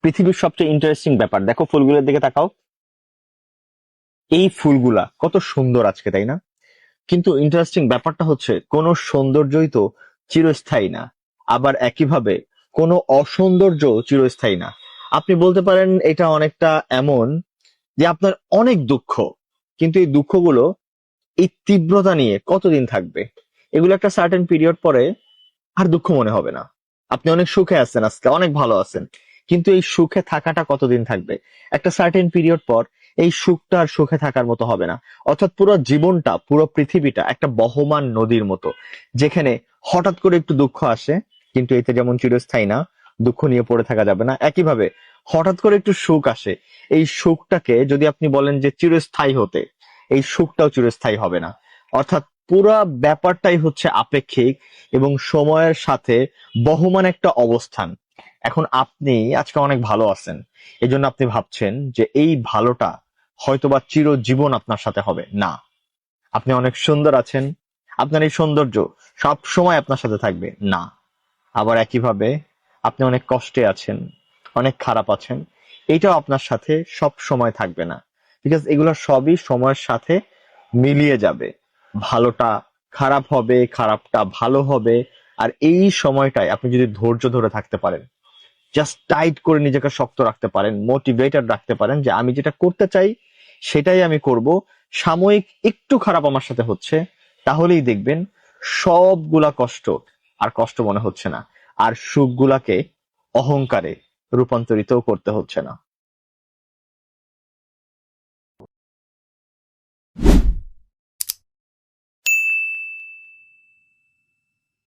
পৃথিবীর সবচেয়ে ইন্টারেস্টিং ব্যাপার, দেখো ফুলগুলোর দিকে তাকাও। এই ফুলগুলা কত সুন্দর আজকে, তাই না? কিন্তু ইন্টারেস্টিং ব্যাপারটা হচ্ছে কোন সৌন্দর্যই তো চিরস্থায়ী না। আবার একইভাবে কোনো অসৌন্দর্য চিরস্থায়ী না। আপনি বলতে পারেন এটা অনেকটা এমন যে আপনার অনেক দুঃখ, কিন্তু এই দুঃখগুলো এই তীব্রতা নিয়ে কতদিন থাকবে? এগুলো একটা সার্টেন পিরিয়ড পরে আর দুঃখ মনে হবে না। আপনি অনেক সুখে আছেন, আজকে অনেক ভালো আছেন, কিন্তু এই সুখে থাকাটা কতদিন থাকবে? একটা সার্টেন পিরিয়ড পর এই সুখটা আর সুখে থাকার মতো হবে না। অর্থাৎ পুরো জীবনটা, পুরো পৃথিবীটা একটা বহমান নদীর মতো, যেখানে হঠাৎ করে একটু দুঃখ আসে, কিন্তু এতে যেমন চিরস্থায়ী না, দুঃখ নিয়ে পড়ে থাকা যাবে না। একইভাবে হঠাৎ করে একটু সুখ আসে, এই সুখটাকে যদি আপনি বলেন যে চিরস্থায়ী হতে, এই সুখটাও চিরস্থায়ী হবে না। অর্থাৎ পুরা ব্যাপারটাই হচ্ছে আপেক্ষিক এবং সময়ের সাথে বহমান একটা অবস্থান। এখন আপনি আজকে অনেক ভালো আছেন, এজন্য আপনি ভাবছেন যে এই ভালোটা হয়তোবা চিরজীবন আপনার সাথে হবে না। আপনি অনেক সুন্দর আছেন, আপনার এই সৌন্দর্য সব সময় আপনার সাথে থাকবে না। আবার একইভাবে আপনি অনেক কষ্টে আছেন, অনেক খারাপ আছেন, এটাও আপনার সাথে সব সময় থাকবে না। বিকজ এগুলো সবই সময়ের সাথে মিলিয়ে যাবে। ভালোটা খারাপ হবে, খারাপটা ভালো হবে। আর এই সময়টায় আপনি যদি ধৈর্য ধরে থাকতে পারেন, জাস্ট টাইট করে নিজেকে শক্ত রাখতে পারেন, মোটিভেটেড রাখতে পারেন যে আমি যেটা করতে চাই সেটাই আমি করব, সাময়িক একটু খারাপ আমার সাথে হচ্ছে, তাহলেই দেখবেন সবগুলা কষ্ট আর কষ্ট মনে হচ্ছে না, আর সুখগুলাকে অহংকারে রূপান্তরিতও করতে হচ্ছে না।